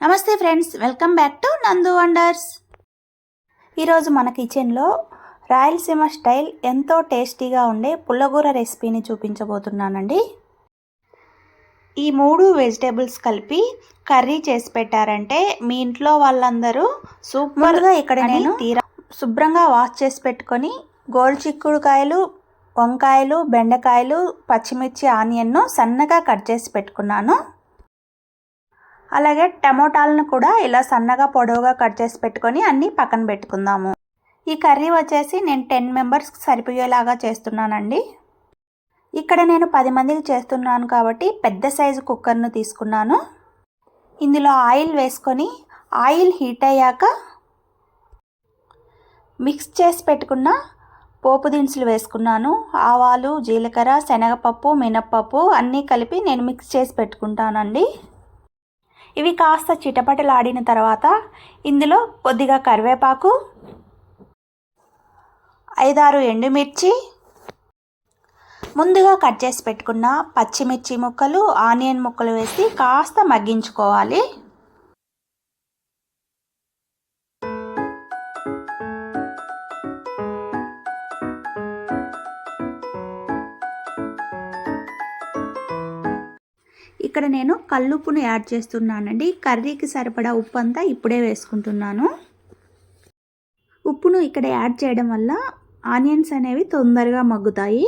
నమస్తే friends, welcome back to నందు wonders. ఈరోజు మన కిచెన్లో రాయలసీమ స్టైల్ ఎంతో టేస్టీగా ఉండే పుల్లగూర రెసిపీని చూపించబోతున్నానండి. ఈ 3 వెజిటేబుల్స్ కలిపి కర్రీ చేసి పెట్టారంటే మీ ఇంట్లో వాళ్ళందరూ సూపర్గా. ఇక్కడ నేను శుభ్రంగా వాష్ చేసి పెట్టుకొని గోరుచిక్కుడుకాయలు, వంకాయలు, బెండకాయలు, పచ్చిమిర్చి, ఆనియన్ను సన్నగా కట్ చేసి పెట్టుకున్నాను. అలాగే టమోటాలను కూడా ఇలా సన్నగా పొడవుగా కట్ చేసి పెట్టుకొని అన్నీ పక్కన పెట్టుకుందాము. ఈ కర్రీ వచ్చేసి నేను 10 మెంబర్స్కి సరిపోయేలాగా చేస్తున్నానండి. ఇక్కడ నేను 10 మందికి చేస్తున్నాను కాబట్టి పెద్ద సైజు కుక్కర్ను తీసుకున్నాను. ఇందులో ఆయిల్ వేసుకొని ఆయిల్ హీట్ అయ్యాక మిక్స్ చేసి పెట్టుకున్న పోపు దినుసులు వేసుకున్నాను. ఆవాలు, జీలకర్ర, శనగపప్పు, మినప్పప్పు అన్నీ కలిపి నేను మిక్స్ చేసి పెట్టుకుంటానండి. ఇవి కాస్త చిటపటలాడిన తర్వాత ఇందులో కొద్దిగా కరివేపాకు, 5-6 ఎండుమిర్చి, ముందుగా కట్ చేసి పెట్టుకున్న పచ్చిమిర్చి ముక్కలు, ఆనియన్ ముక్కలు వేసి కాస్త మగ్గించుకోవాలి. ఇక్కడ నేను కల్లుప్పును యాడ్ చేస్తున్నానండి. కర్రీకి సరిపడా ఉప్పు అంతా ఇప్పుడే వేసుకుంటున్నాను. ఉప్పును ఇక్కడ యాడ్ చేయడం వల్ల ఆనియన్స్ అనేవి తొందరగా మగ్గుతాయి.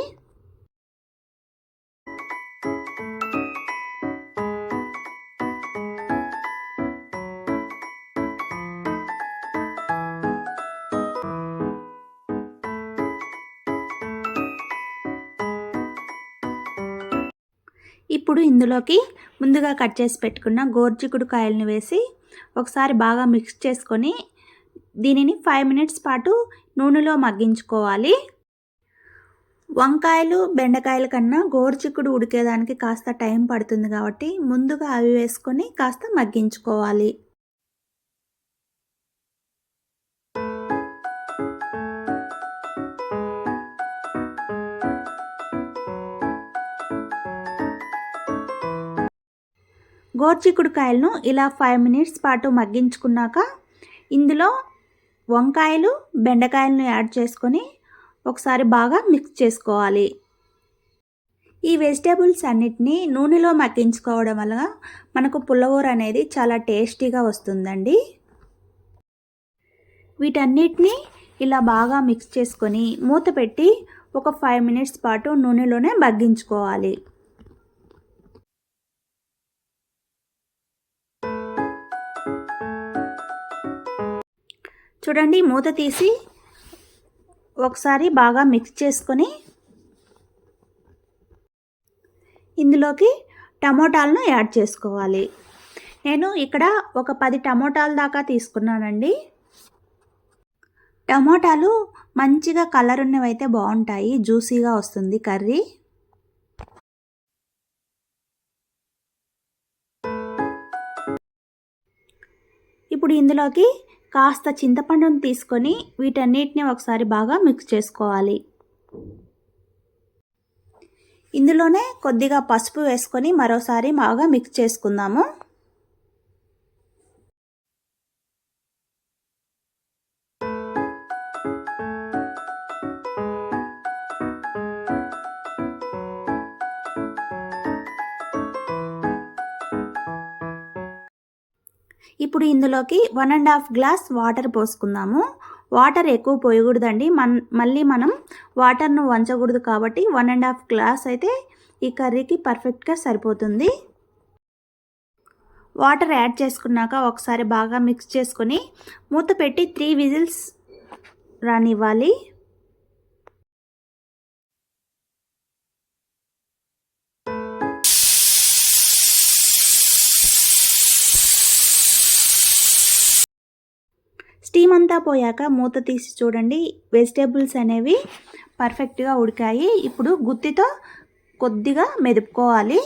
ఇప్పుడు ఇందులోకి ముందుగా కట్ చేసి పెట్టుకున్న గోరుచిక్కుడుకాయలను వేసి ఒకసారి బాగా మిక్స్ చేసుకొని దీనిని 5 మినిట్స్ పాటు నూనెలో మగ్గించుకోవాలి. వంకాయలు, బెండకాయల కన్నా గోరుచిక్కుడు ఉడికేదానికి కాస్త టైం పడుతుంది కాబట్టి ముందుగా అవి వేసుకొని కాస్త మగ్గించుకోవాలి. గోరుచిక్కుడుకాయలను ఇలా 5 మినిట్స్ పాటు మగ్గించుకున్నాక ఇందులో వంకాయలు, బెండకాయలను యాడ్ చేసుకొని ఒకసారి బాగా మిక్స్ చేసుకోవాలి. ఈ వెజిటేబుల్స్ అన్నిటినీ నూనెలో మగ్గించుకోవడం వల్ల మనకు పుల్లగూర అనేది చాలా టేస్టీగా వస్తుందండి. వీటన్నిటినీ ఇలా బాగా మిక్స్ చేసుకొని మూత పెట్టి ఒక 5 మినిట్స్ పాటు నూనెలోనే మగ్గించుకోవాలి. చూడండి, మూత తీసి ఒకసారి బాగా మిక్స్ చేసుకొని ఇందులోకి టమోటాలను యాడ్ చేసుకోవాలి. నేను ఇక్కడ ఒక 10 టమోటాల దాకా తీసుకున్నానండి. టమోటాలు మంచిగా కలర్ ఉన్నవైతే బాగుంటాయి, జ్యూసీగా వస్తుంది కర్రీ. ఇప్పుడు ఇందులోకి కాస్త చింతపండును తీసుకొని వీటన్నిటిని ఒకసారి బాగా మిక్స్ చేసుకోవాలి. ఇందులోనే కొద్దిగా పసుపు వేసుకొని మరోసారి బాగా మిక్స్ చేసుకుందాము. ఇప్పుడు ఇందులోకి 1.5 గ్లాస్ వాటర్ పోసుకుందాము. వాటర్ ఎక్కువ పోయకూడదండి, మళ్ళీ మనం వాటర్ను వంచకూడదు కాబట్టి 1.5 గ్లాస్ అయితే ఈ కర్రీకి పర్ఫెక్ట్గా సరిపోతుంది. వాటర్ యాడ్ చేసుకున్నాక ఒకసారి బాగా మిక్స్ చేసుకొని మూత పెట్టి 3 విజిల్స్ రానివ్వాలి. స్టీమ్ అంతా పోయాక మూత తీసి చూడండి, వెజిటేబుల్స్ అనేవి పర్ఫెక్ట్గా ఉడికాయి. ఇప్పుడు గుత్తితో కొద్దిగా మెదుపుకోవాలి.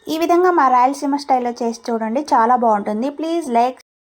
ఈ విధంగా మా రాయలసీమ స్టైల్లో చేసి చూడండి, చాలా బాగుంటుంది. Please like,